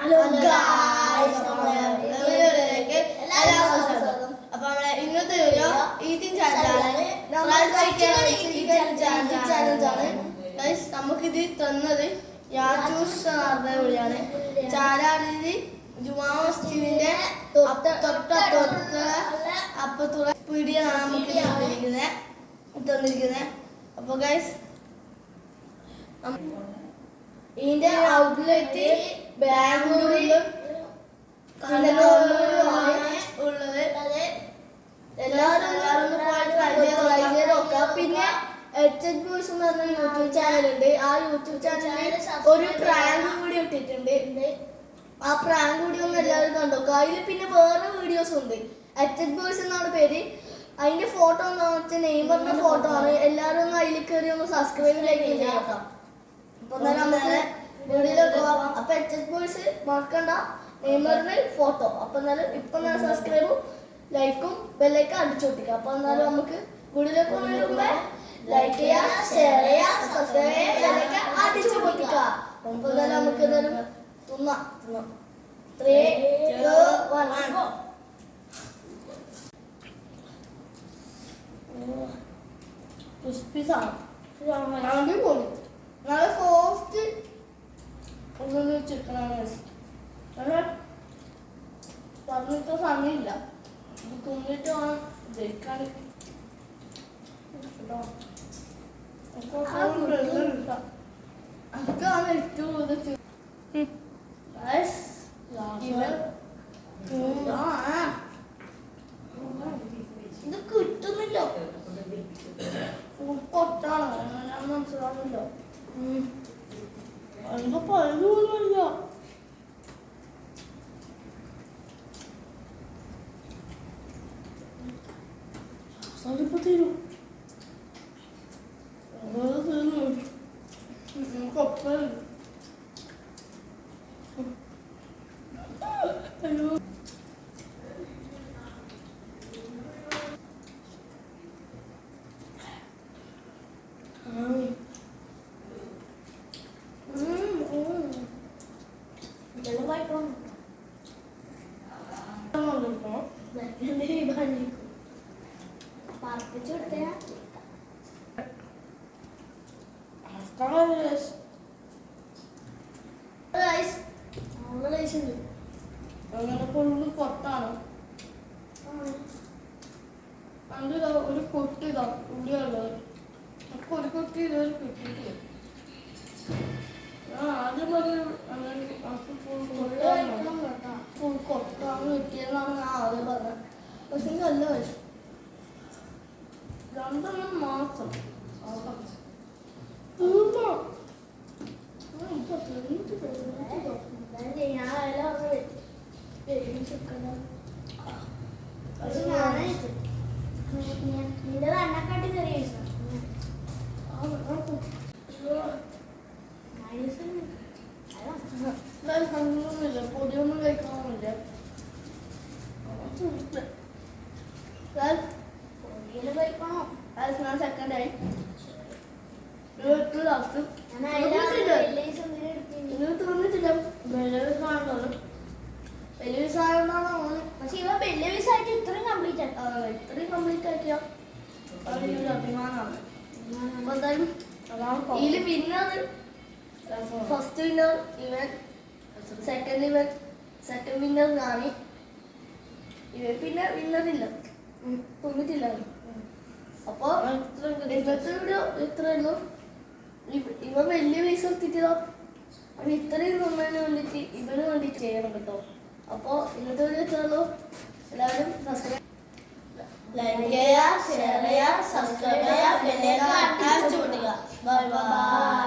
Hello guys, വീഡിയോയിലേക്ക് എല്ലാവർക്കും സ്വാഗതം. അപ്പോൾ നമ്മളെ ഇന്നത്തെ വീഡിയോ ഈറ്റിംഗ് ചാലഞ്ചാണ്. ഗായ്സ്, നമുക്കിത് തന്നത് യാജൂസ് വിളിയാണ്. ചാലാടിന് ജുമാ മസ്ജിദിന്റെ അപ്പത്തുള്ള പീടിയാണ് നമുക്ക് തന്നിരിക്കുന്നത്. അപ്പോൾ ഗായ്സ്, ഇതിന്റെ ഔട്ട്ലെറ്റ് ബാംഗ്ലൂരിലും കണ്ണൂരിലുമാണ് ഉള്ളത്. എല്ലാവരും ട്രൈ ചെയ്ത് നോക്കാം. പിന്നെ HH Boys എന്ന് പറഞ്ഞ യൂട്യൂബ് ചാനലുണ്ട്. ആ യൂട്യൂബ് ചാനലിൽ ഒരു പ്രാങ്ക് വീഡിയോ ഇട്ടിട്ടുണ്ട്. ആ പ്രാങ്ക് വീഡിയോ ഒന്ന് എല്ലാവരും കണ്ടോക്കുക. അതിൽ പിന്നെ വേറെ വീഡിയോസ് ഉണ്ട്. HH Boys എന്നാണ് പേര്. അതിന്റെ ഫോട്ടോ എന്താണെന്ന് വെച്ചാൽ നെയ്മറിന്റെ ഫോട്ടോ ആണ്. എല്ലാവരും ഒന്ന് അതിൽ കയറി ഒന്ന് സബ്സ്ക്രൈബ് ലൈക്ക് ചെയ്യാം. അപ്പൊ HH Boys മറക്കണ്ട, നെയ്മറിന് ഫോട്ടോ. അപ്പൊ എന്നാലും ഇപ്പൊ സബ്സ്ക്രൈബും ലൈക്കും ബെല്ലൈക്കും അടിച്ചോട്ടിക്കാം. അപ്പൊ എന്നാലും നമുക്ക് വീഡിയോയിലേക്ക് പോകുന്നതിന് മുമ്പേ ലൈക്ക് ചെയ്യാ, ഷെയർ ചെയ്യാ, സബ്സ്ക്രൈബ് ചെയ്യാ, ബെല്ലൈക്ക് അടിച്ചു പൊട്ടിക്കാം. അപ്പൊ എന്നാലും നമുക്ക് എന്തായാലും തിന്നാം. 3, 2, 1 ക്രിസ്പി സാധനം പോലും നല്ല സോഫ്റ്റ് ചിക്കനാണ്. പറഞ്ഞിട്ട് സമയമില്ല, ഇത് തിന്നിട്ട് വേണം ജയിക്കാൻ. അതൊക്കെയാണ് ഏറ്റവും കൂടുതൽ ഇത് കിട്ടുന്നില്ല. പൊട്ടാണ് ഞാൻ മനസ്സിലാവുന്നില്ല. അതിന്റെ പഴുത് പോലുമില്ല. ഇപ്പൊ തീരും. പൊട്ടാണ് ഒരു കൊട്ടി ഉള്ളിയുള്ളത്. അപ്പൊ ഒരു കൊട്ടി ഇതൊരു കിട്ടിയിട്ടില്ല. ആദ്യം കൊട്ടാണ് കിട്ടിയെന്നാണ് ഞാൻ ആദ്യം പറഞ്ഞത്. പക്ഷെ നല്ല വയസ്സ് 2 മാസം പൊടിയൊന്നും കഴിക്കണമെന്നില്ല. സെക്കൻഡായി ലാസ്റ്റ് തോന്നിട്ടില്ല. വലിയ സാധനമാണ്. പക്ഷെ ഇവ വലിയ വിസായിട്ട് ഇത്രയും കംപ്ലീറ്റ് ആക്കിയ അഭിമാനമാണ്. അപ്പൊ എന്തായാലും ഇതില് വിന്നർ, ഫസ്റ്റ് വിന്നർ ഇവൻ, സെക്കൻഡ് വിന്നർ ഞാന്. ഇവൻ പിന്നെ വിന്നറില്ല, തോന്നിട്ടില്ല. അപ്പൊ ഇന്നത്തെ വീഡിയോ ഇത്രയുള്ളൂ. ഇവ വലിയ പൈസ എത്തിച്ചതോ അത് ഇത്രയും നന്നതിന് വേണ്ടിയിട്ട് ഇവന് വേണ്ടിയിട്ട് ചെയ്യണം കേട്ടോ. അപ്പോൾ ഇന്നത്തെ വീഡിയോ ഇത്രയുള്ളൂ. എല്ലാവരും സബ്സ്ക്രൈബ്, ലൈക്ക് ചെയ്യുക, ഷെയർ ചെയ്യുക, സബ്സ്ക്രൈബ് ചെയ്യുക, ബെല്ലൈക്കൺ അടിച്ചു പൊട്ടിക്കുക. Bye by.